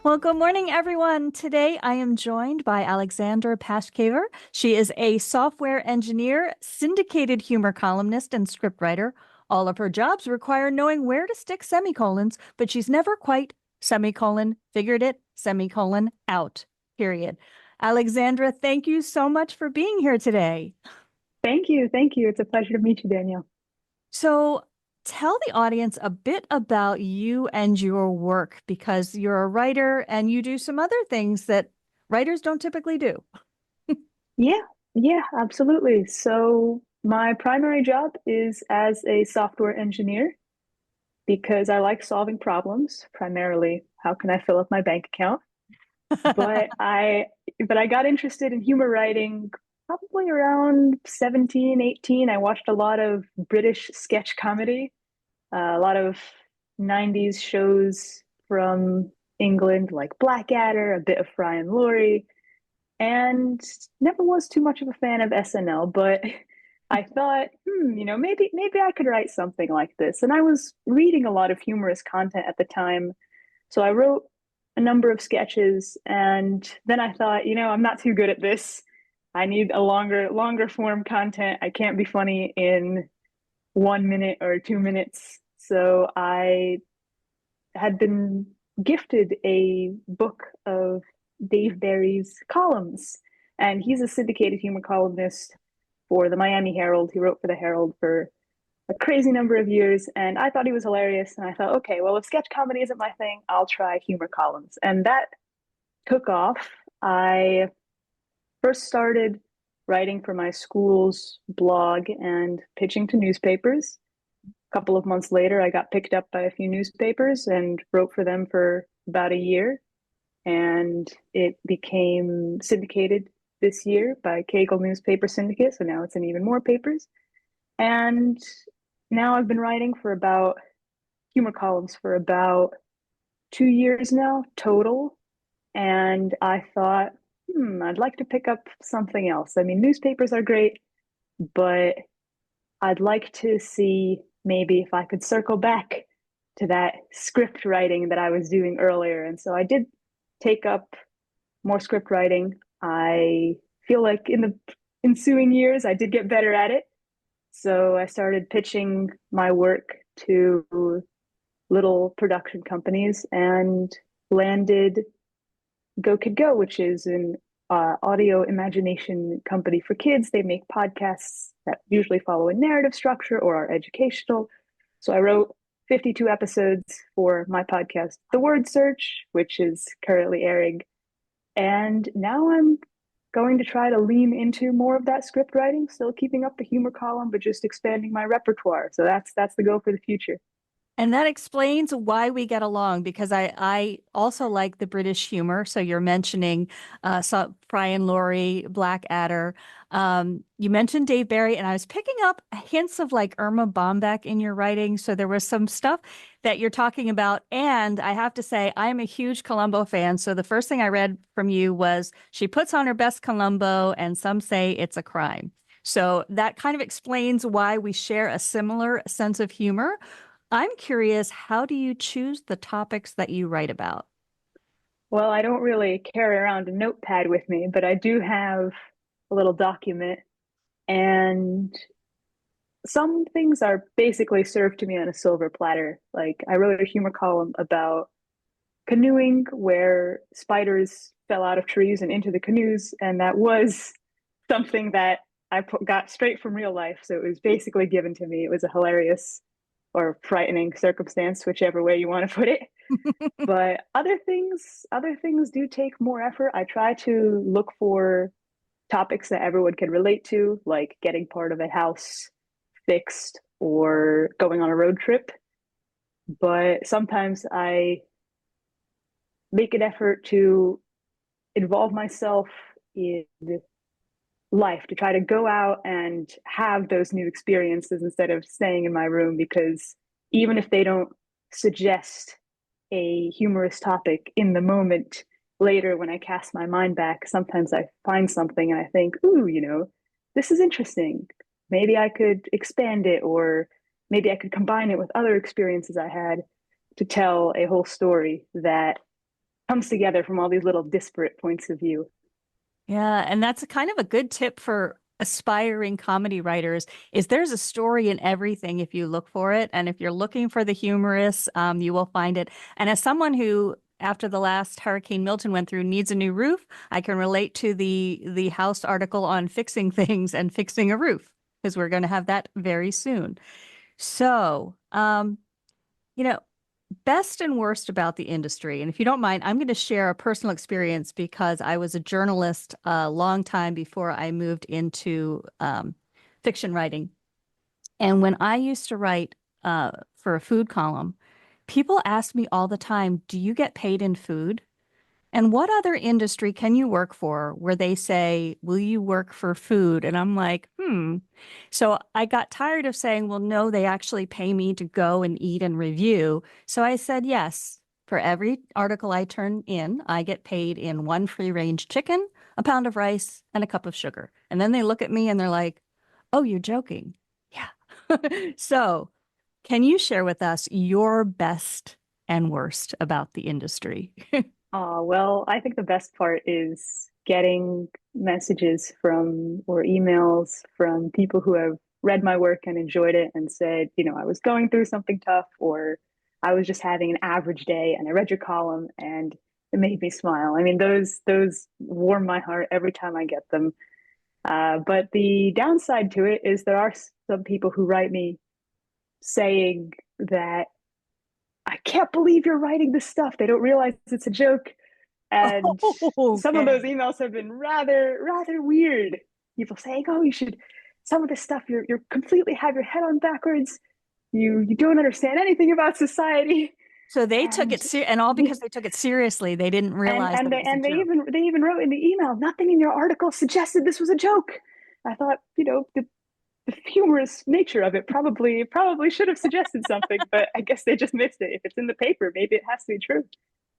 Well, good morning, everyone. Today I am joined by Alexandra Pashkaver. She is a software engineer, syndicated humor columnist, and scriptwriter. All of her jobs require knowing where to stick semicolons, but she's never quite figured it out, period. Alexandra, thank you so much for being here today. Thank you. Thank you. It's a pleasure to meet you, Danielle. So, tell the audience a bit about you and your work because you're a writer and you do some other things that writers don't typically do. Yeah, yeah, absolutely. So, my primary job is as a software engineer because I like solving problems, primarily how can I fill up my bank account? But I but I got interested in humor writing probably around 17, 18. I watched a lot of British sketch comedy, a lot of 90s shows from England, like Blackadder, a bit of Fry and Laurie, and never was too much of a fan of SNL, but I thought, maybe I could write something like this. And I was reading a lot of humorous content at the time. So I wrote a number of sketches, and then I thought, I'm not too good at this. I need a longer form content. I can't be funny in 1 minute or 2 minutes. So I had been gifted a book of Dave Barry's columns, and he's a syndicated humor columnist for the Miami Herald. He wrote for the Herald for a crazy number of years, and I thought he was hilarious. And I thought, okay, well, if sketch comedy isn't my thing, I'll try humor columns. And that took off. I first started writing for my school's blog and pitching to newspapers. A couple of months later, I got picked up by a few newspapers and wrote for them for about a year. And it became syndicated this year by Kegel Newspaper Syndicate. So now it's in even more papers. And now I've been writing for about humor columns for about 2 years now total. And I thought, I'd like to pick up something else. I mean, newspapers are great, but I'd like to see maybe if I could circle back to that script writing that I was doing earlier. And so I did take up more script writing. I feel like in the ensuing years, I did get better at it. So I started pitching my work to little production companies and landed Go Kid Go, which is an audio imagination company for kids. They make podcasts that usually follow a narrative structure or are educational. So I wrote 52 episodes for my podcast, The Word Search, which is currently airing. And now I'm going to try to lean into more of that script writing, still keeping up the humor column, but just expanding my repertoire. So that's the goal for the future. And that explains why we get along because I also like the British humor. So you're mentioning Fry and Laurie, Blackadder. You mentioned Dave Barry, and I was picking up hints of like Irma Bombeck in your writing. So there was some stuff that you're talking about. And I have to say, I'm a huge Columbo fan. So the first thing I read from you was she puts on her best Columbo, and some say it's a crime. So that kind of explains why we share a similar sense of humor. I'm curious, how do you choose the topics that you write about? Well, I don't really carry around a notepad with me, but I do have a little document, and some things are basically served to me on a silver platter. Like I wrote a humor column about canoeing where spiders fell out of trees and into the canoes, and that was something that got straight from real life. So it was basically given to me. It was a hilarious or frightening circumstance, whichever way you want to put it. But other things do take more effort. I try to look for topics that everyone can relate to, like getting part of a house fixed or going on a road trip. But sometimes I make an effort to involve myself in life, to try to go out and have those new experiences instead of staying in my room, because even if they don't suggest a humorous topic in the moment, later when I cast my mind back, sometimes I find something and I think, ooh, this is interesting. Maybe I could expand it, or maybe I could combine it with other experiences I had to tell a whole story that comes together from all these little disparate points of view. Yeah, and that's a kind of a good tip for aspiring comedy writers is there's a story in everything if you look for it. And if you're looking for the humorous, you will find it. And as someone who, after the last Hurricane Milton went through, needs a new roof, I can relate to the House article on fixing things and fixing a roof, because we're going to have that very soon. So, you know, best and worst about the industry. And if you don't mind, I'm going to share a personal experience because I was a journalist a long time before I moved into fiction writing. And when I used to write for a food column, people asked me all the time, "Do you get paid in food?" And what other industry can you work for where they say, "Will you work for food?" And I'm like, hmm. So I got tired of saying, "Well, no, they actually pay me to go and eat and review." So I said, yes, for every article I turn in, I get paid in one free range chicken, a pound of rice, and a cup of sugar. And then they look at me and they're like, "Oh, you're joking." Yeah. So can you share with us your best and worst about the industry? Well, I think the best part is getting messages from or emails from people who have read my work and enjoyed it and said, I was going through something tough, or I was just having an average day and I read your column and it made me smile. I mean, those warm my heart every time I get them. But the downside to it is there are some people who write me saying that I can't believe you're writing this stuff. They don't realize it's a joke. And some of those Okay. emails have been rather weird. People saying, "Oh, you should some of this stuff you're completely have your head on backwards. You don't understand anything about society." So they took And it and all because they took it seriously. They didn't and realize and that it they was a and they joke. even wrote in the email, "Nothing in your article suggested this was a joke." I thought, the humorous nature of it probably should have suggested something, but I guess they just missed it. If it's in the paper, maybe it has to be true.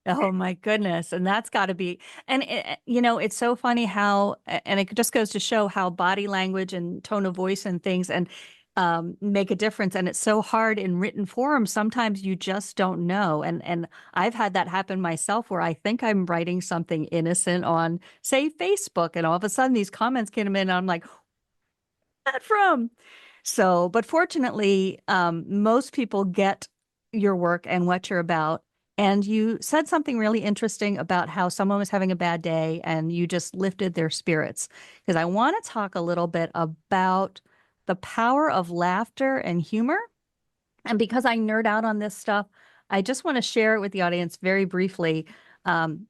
Oh my goodness. And that's got to be, and it's so funny how, and it just goes to show how body language and tone of voice and things and make a difference. And it's so hard in written form. Sometimes you just don't know. And I've had that happen myself where I think I'm writing something innocent on, say, Facebook, and all of a sudden these comments came in and I'm like, that from? So, but fortunately, most people get your work and what you're about. And you said something really interesting about how someone was having a bad day and you just lifted their spirits. Because I want to talk a little bit about the power of laughter and humor. And because I nerd out on this stuff, I just want to share it with the audience very briefly. Um,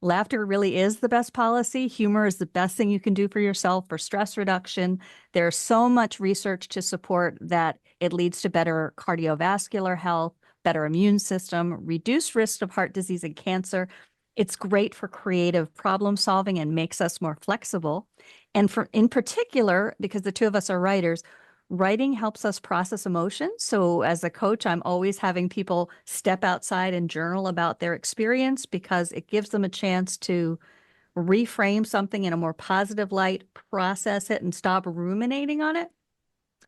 Laughter really is the best policy. Humor is the best thing you can do for yourself for stress reduction. There's so much research to support that it leads to better cardiovascular health, better immune system, reduced risk of heart disease and cancer. It's great for creative problem solving and makes us more flexible. And for in particular, because the two of us are writers, writing helps us process emotions. So as a coach, I'm always having people step outside and journal about their experience because it gives them a chance to reframe something in a more positive light, process it, and stop ruminating on it.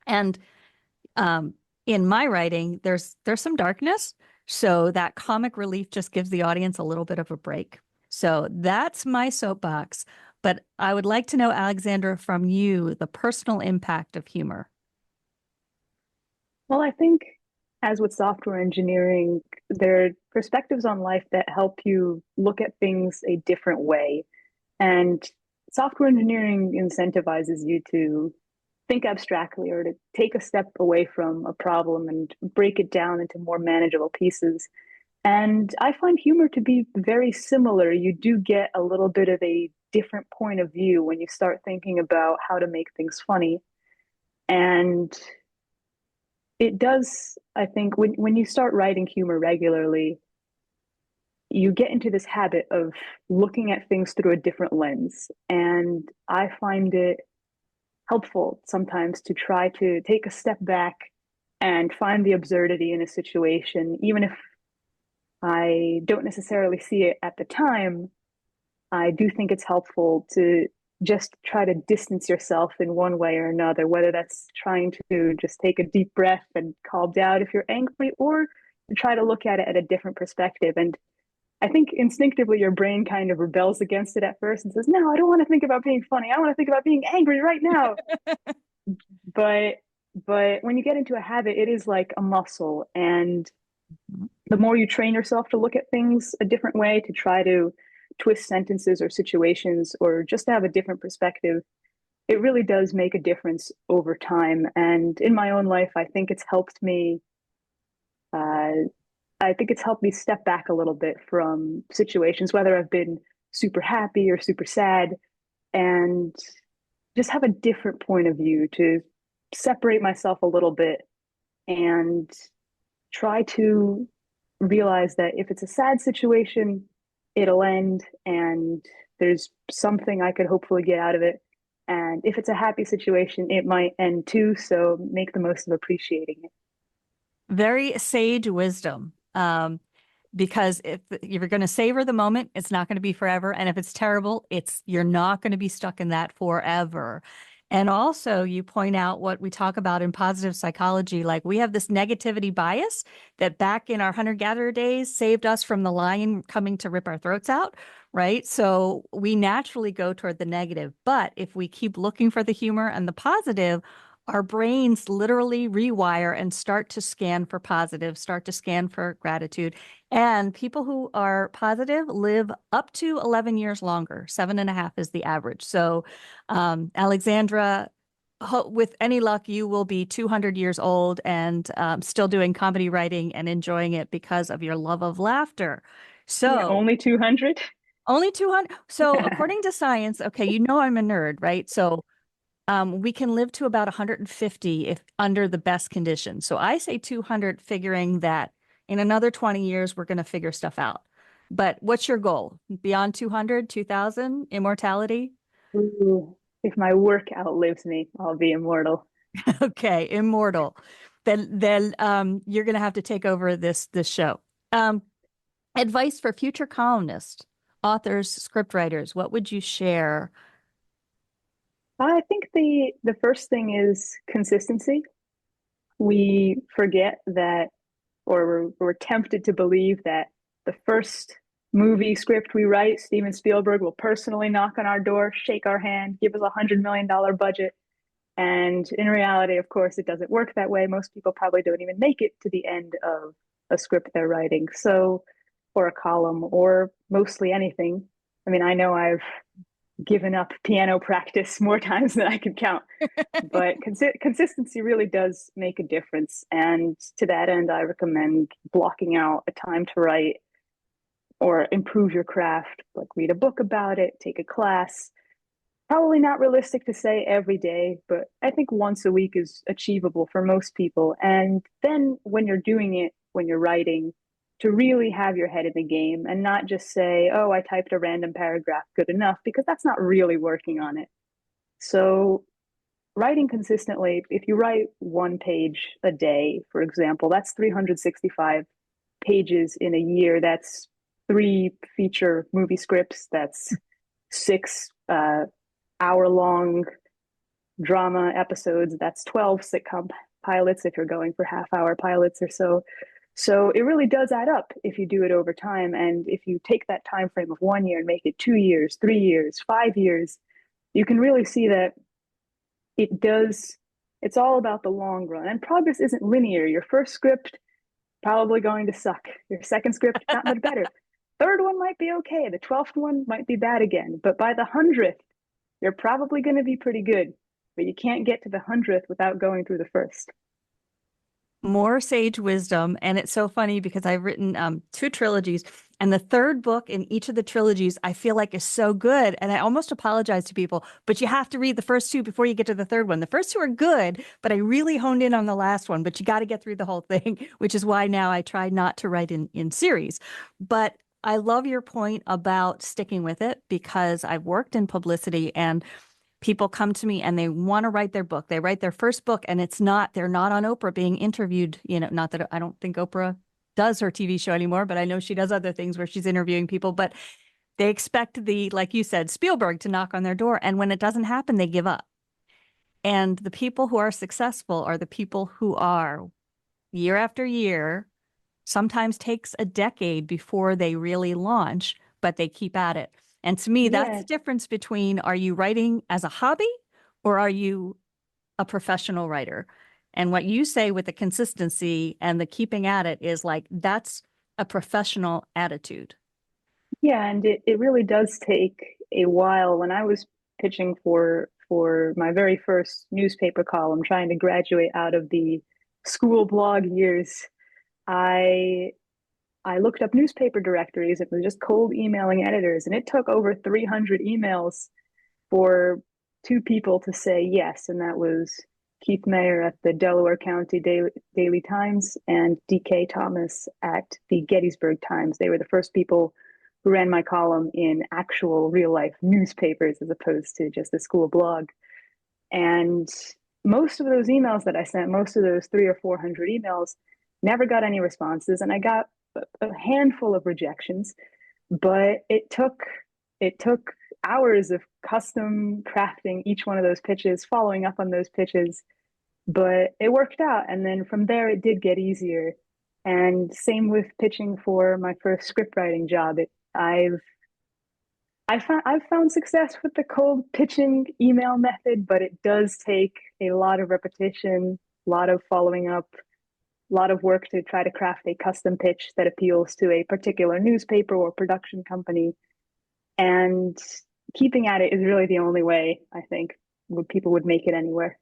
And um, in my writing, there's some darkness, so that comic relief just gives the audience a little bit of a break. So that's my soapbox. But I would like to know, Alexandra, from you, the personal impact of humor. Well, I think as with software engineering, there are perspectives on life that help you look at things a different way. And software engineering incentivizes you to think abstractly or to take a step away from a problem and break it down into more manageable pieces. And I find humor to be very similar. You do get a little bit of a different point of view when you start thinking about how to make things funny. And it does, I think, when you start writing humor regularly, you get into this habit of looking at things through a different lens. And I find it helpful sometimes to try to take a step back and find the absurdity in a situation, even if I don't necessarily see it at the time. I do think it's helpful to just try to distance yourself in one way or another, whether that's trying to just take a deep breath and calm down if you're angry, or try to look at it at a different perspective. And I think instinctively your brain kind of rebels against it at first and says, no, I don't want to think about being funny. I want to think about being angry right now. But when you get into a habit, it is like a muscle. And the more you train yourself to look at things a different way, to try to twist sentences or situations, or just to have a different perspective, it really does make a difference over time. And in my own life, uh, I think it's helped me step back a little bit from situations, whether I've been super happy or super sad, and just have a different point of view, to separate myself a little bit and try to realize that if it's a sad situation, it'll end and there's something I could hopefully get out of it. And if it's a happy situation, it might end too. So make the most of appreciating it. Very sage wisdom. Because if you're going to savor the moment, it's not going to be forever. And if it's terrible, you're not going to be stuck in that forever. And also, you point out what we talk about in positive psychology, like we have this negativity bias that back in our hunter-gatherer days saved us from the lion coming to rip our throats out, right? So we naturally go toward the negative. But if we keep looking for the humor and the positive, our brains literally rewire and start to scan for positive, start to scan for gratitude. And people who are positive live up to 11 years longer. 7.5 is the average. So, Alexandra, with any luck, you will be 200 years old and still doing comedy writing and enjoying it because of your love of laughter. Yeah, So, only 200. only 200. So, according to science, okay, I'm a nerd, right? So, we can live to about 150 if under the best conditions. So I say 200, figuring that in another 20 years, we're going to figure stuff out. But what's your goal? Beyond 200, 2000, immortality? Ooh, if my work outlives me, I'll be immortal. Okay, immortal. Then you're going to have to take over this show. Um, Advice for future columnists, authors, scriptwriters. What would you share? I think the first thing is consistency. We forget that, or we're tempted to believe that the first movie script we write, Steven Spielberg will personally knock on our door, shake our hand, give us $100 million budget. And in reality, of course, it doesn't work that way. Most people probably don't even make it to the end of a script they're writing. So, or a column, or mostly anything. I mean, I know I've given up piano practice more times than I can count, but consistency really does make a difference. And to that end, I recommend blocking out a time to write or improve your craft, like read a book about it, take a class. Probably not realistic to say every day, but I think once a week is achievable for most people. And then when you're doing it, when you're writing, to really have your head in the game and not just say, oh, I typed a random paragraph, good enough, because that's not really working on it. So, writing consistently, if you write one page a day, for example, that's 365 pages in a year. That's 3 feature movie scripts. That's 6 hour-long drama episodes. That's 12 sitcom pilots if you're going for half-hour pilots or so. So it really does add up if you do it over time. And if you take that time frame of 1 year and make it 2 years, 3 years, 5 years, you can really see that it's all about the long run. And progress isn't linear. Your first script, probably going to suck. Your second script, not much better. Third one might be okay. The 12th one might be bad again. But by the 100th, you're probably going to be pretty good. But you can't get to the 100th without going through the first. More sage wisdom. And it's so funny because I've written 2 trilogies, and the third book in each of the trilogies I feel like is so good. And I almost apologize to people, but you have to read the first 2 before you get to the third one. The first 2 are good, but I really honed in on the last one. But you got to get through the whole thing, which is why now I try not to write in series. But I love your point about sticking with it, because I've worked in publicity and people come to me and they want to write their book. They write their first book, and they're not on Oprah being interviewed. Not that I don't think Oprah does her TV show anymore, but I know she does other things where she's interviewing people, but they expect like you said, Spielberg to knock on their door. And when it doesn't happen, they give up. And the people who are successful are the people who are year after year sometimes takes a decade before they really launch, but they keep at it. And to me, that's Yeah, the difference between, are you writing as a hobby or are you a professional writer? And what you say with the consistency and the keeping at it is like, that's a professional attitude. yeah, and it really does take a while. When I was pitching for my very first newspaper column, trying to graduate out of the school blog years, I I looked up newspaper directories. It was just cold emailing editors, and it took over 300 emails for two people to say yes, and that was Keith Mayer at the Delaware County Daily Times and DK Thomas at the Gettysburg Times. They were the first people who ran my column in actual real life newspapers as opposed to just a school blog. And most of those emails that I sent, most of those 300 or 400 emails, never got any responses, and I got a handful of rejections. But it took hours of custom crafting each one of those pitches, following up on those pitches, but it worked out. And then from there, it did get easier. And same with pitching for my first script writing job. I've found success with the cold pitching email method, but it does take a lot of repetition, a lot of following up, a lot of work to try to craft a custom pitch that appeals to a particular newspaper or production company. And keeping at it is really the only way, I think, people would make it anywhere.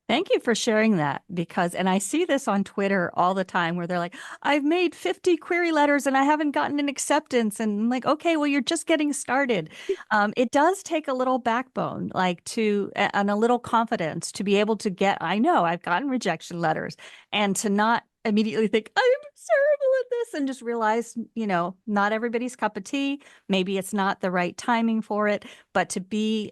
Thank you for sharing that because, and I see this on Twitter all the time where they're like, I've made 50 query letters and I haven't gotten an acceptance. And I'm like, okay, well, you're just getting started. It does take a little backbone, like and a little confidence to be able to I know I've gotten rejection letters and to not immediately think, I'm terrible at this and just realize, not everybody's cup of tea. Maybe it's not the right timing for it, but to be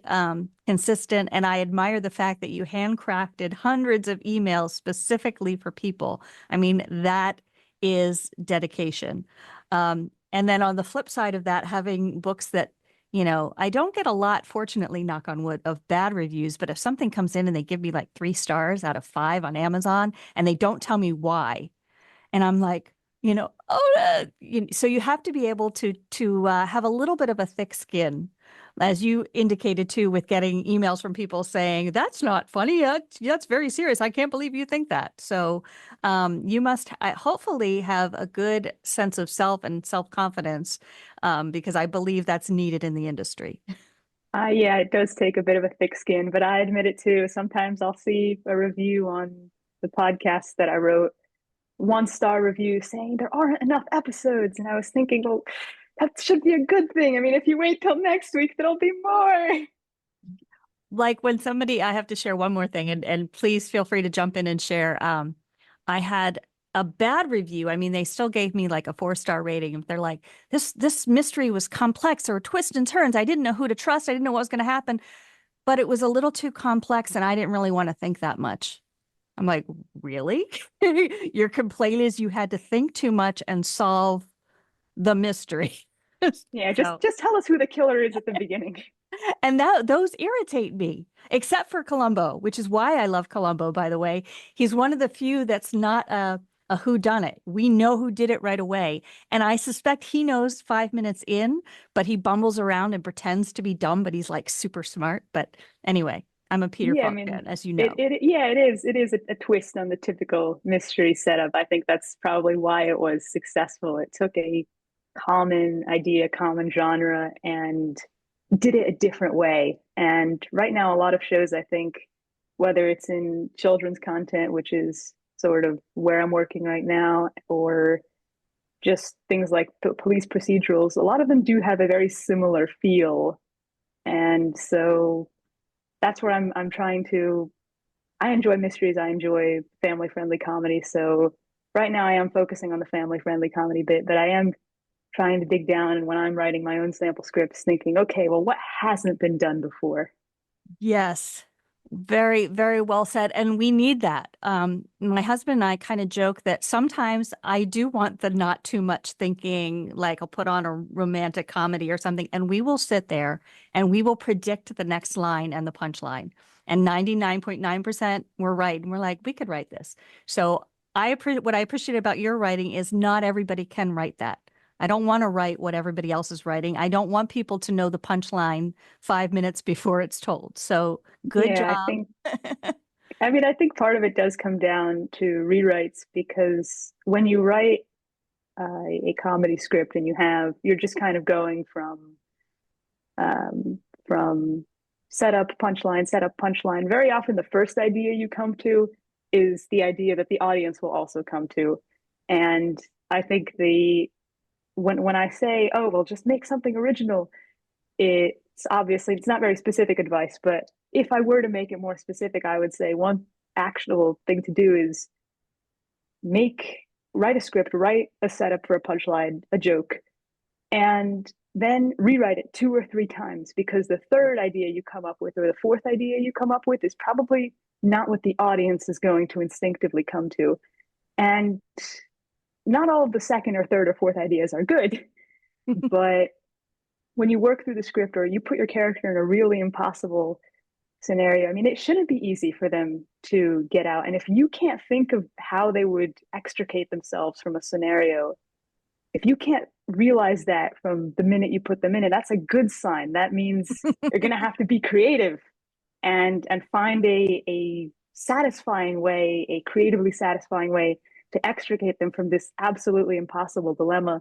consistent. And I admire the fact that you handcrafted hundreds of emails specifically for people. I mean, that is dedication. And then on the flip side of that, having books that, I don't get a lot, fortunately, knock on wood, of bad reviews, but if something comes in and they give me like 3 stars out of 5 on Amazon and they don't tell me why, and I'm like, so you have to be able to have a little bit of a thick skin, as you indicated too, with getting emails from people saying that's not funny. That's very serious. I can't believe you think that. So you must hopefully have a good sense of self and self-confidence, because I believe that's needed in the industry. Yeah, it does take a bit of a thick skin, but I admit it too. Sometimes I'll see a review on the podcast that I wrote, 1 star review saying there aren't enough episodes. And I was thinking, well, that should be a good thing. I mean, if you wait till next week, there'll be more. Like when somebody, I have to share one more thing, and please feel free to jump in and share. I had a bad review. I mean, they still gave me like a 4 star rating. They're like, this mystery was complex, or twists and turns. I didn't know who to trust. I didn't know what was going to happen, but it was a little too complex, and I didn't really want to think that much. I'm like, really? Your complaint is you had to think too much and solve the mystery. Yeah, just So just tell us who the killer is at the beginning. and those irritate me, except for Columbo, which is why I love Columbo, by the way. He's one of the few that's not a who done it. We know who did it right away. And I suspect he knows 5 minutes in, but he bumbles around and pretends to be dumb, but he's like super smart. But anyway, I'm a Peter Yeah, I Falk mean, fan, as you it, know. it yeah, it is. It is a twist on the typical mystery setup. I think that's probably why it was successful. It took a common idea, common genre, and did it a different way. And right now, a lot of shows, I think, whether it's in children's content, which is sort of where I'm working right now, or just things like police procedurals, a lot of them do have a very similar feel. And so that's where I'm trying to. I enjoy mysteries. I enjoy family friendly comedy. So right now I am focusing on the family friendly comedy bit, but I am trying to dig down. And when I'm writing my own sample scripts, thinking, okay, well, what hasn't been done before? Yes. Very, very well said. And we need that. My husband and I kind of joke that sometimes I do want the not too much thinking, like I'll put on a romantic comedy or something, and we will sit there and we will predict the next line and the punchline. And 99.9% we're right. And we're like, we could write this. So what I appreciate about your writing is not everybody can write that. I don't want to write what everybody else is writing. I don't want people to know the punchline 5 minutes before it's told. So good Yeah, job. I think part of it does come down to rewrites because when you write a comedy script and you're just kind of going um, from setup, punchline. Very often, the first idea you come to is the idea that the audience will also come to. And I think when I say, oh, well, just make something original, it's not very specific advice, but if I were to make it more specific, I would say one actionable thing to do is make write a script, write a setup for a punchline, a joke, and then rewrite it 2 or 3 times because the third idea you come up with or the fourth idea you come up with is probably not what the audience is going to instinctively come to. And not all of the second or third or fourth ideas are good, but when you work through the script or you put your character in a really impossible scenario, I mean, it shouldn't be easy for them to get out. And if you can't think of how they would extricate themselves from a scenario, if you can't realize that from the minute you put them in it, that's a good sign. That means you're going to have to be creative and find a satisfying way, a creatively satisfying way to extricate them from this absolutely impossible dilemma.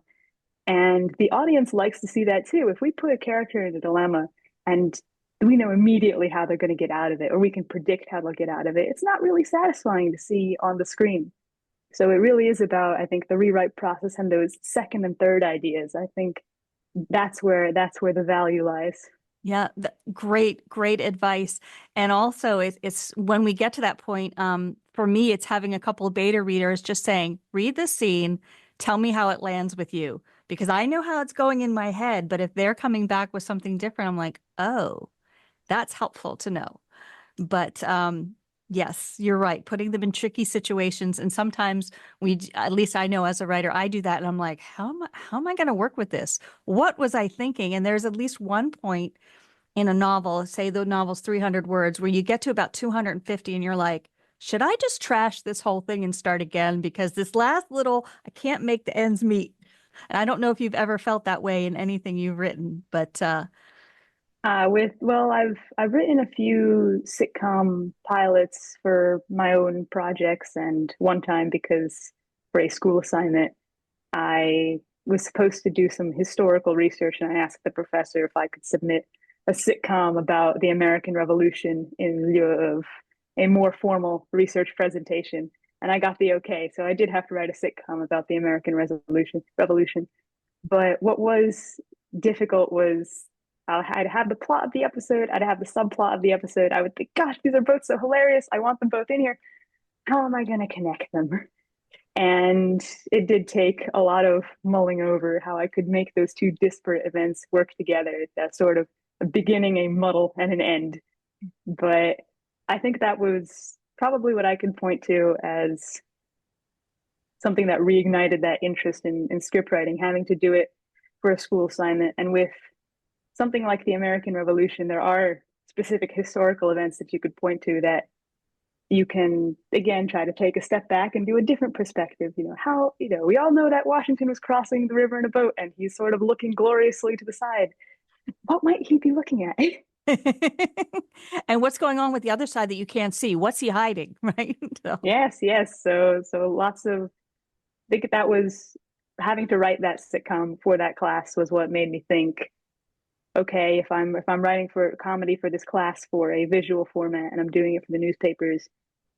And the audience likes to see that too. If we put a character in a dilemma and we know immediately how they're going to get out of it, or we can predict how they'll get out of it, it's not really satisfying to see on the screen. So it really is about, I think, the rewrite process and those second and third ideas. I think that's where the value lies. Yeah, great advice. And also, it's when we get to that point, for me, it's having a couple of beta readers just saying, read the scene, tell me how it lands with you. Because I know how it's going in my head, but if they're coming back with something different, I'm like, oh, that's helpful to know. But yes, you're right. Putting them in tricky situations, and sometimes at least I know as a writer, I do that, and I'm like, how am I going to work with this? What was I thinking? And there's at least one point in a novel, say the novel's 300 words, where you get to about 250, and you're like, should I just trash this whole thing and start again? Because this last little, I can't make the ends meet. And I don't know if you've ever felt that way in anything you've written, but I've written a few sitcom pilots for my own projects, and one time because for a school assignment, I was supposed to do some historical research, and I asked the professor if I could submit a sitcom about the American Revolution in lieu of a more formal research presentation. And I got the okay. So I did have to write a sitcom about the American Revolution. But what was difficult was I'd have the plot of the episode, I'd have the subplot of the episode. I would think, gosh, these are both so hilarious. I want them both in here. How am I going to connect them? And it did take a lot of mulling over how I could make those two disparate events work together, that sort of a beginning, a muddle, and an end. But I think that was probably what I could point to as something that reignited that interest in script writing, having to do it for a school assignment. And with something like the American Revolution, there are specific historical events that you could point to that you can again try to take a step back and do a different perspective. We all know that Washington was crossing the river in a boat and he's sort of looking gloriously to the side. What might he be looking at? and what's going on with the other side that you can't see? What's he hiding, right? So, Yes. So lots of I think that was having to write that sitcom for that class was what made me think, okay, if I'm writing for comedy for this class for a visual format and I'm doing it for the newspapers,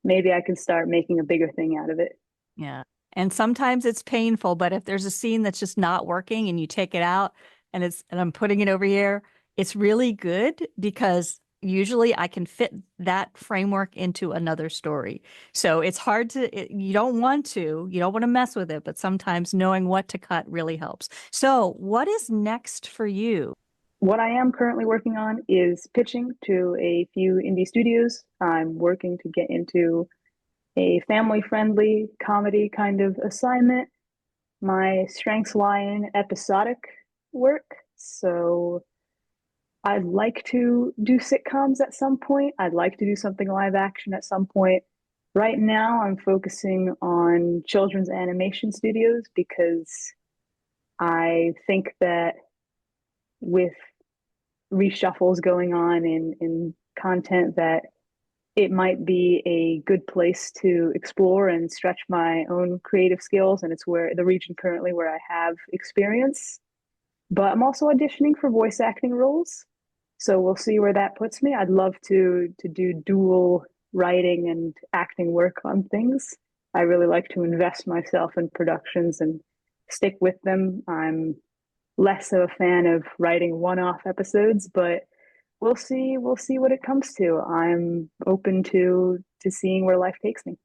maybe I can start making a bigger thing out of it. yeah. And sometimes it's painful, but if there's a scene that's just not working and you take it out and I'm putting it over here, it's really good because usually I can fit that framework into another story. So it's hard you don't want to mess with it, but sometimes knowing what to cut really helps. So what is next for you? What I am currently working on is pitching to a few indie studios. I'm working to get into a family-friendly comedy kind of assignment. My strengths lie in episodic work, so I'd like to do sitcoms at some point. I'd like to do something live action at some point. Right now, I'm focusing on children's animation studios because I think that with reshuffles going on in content, that it might be a good place to explore and stretch my own creative skills. And it's where the region currently where I have experience. But I'm also auditioning for voice acting roles. So we'll see where that puts me. I'd love to do dual writing and acting work on things. I really like to invest myself in productions and stick with them. I'm less of a fan of writing one-off episodes, but we'll see what it comes to. I'm open to seeing where life takes me.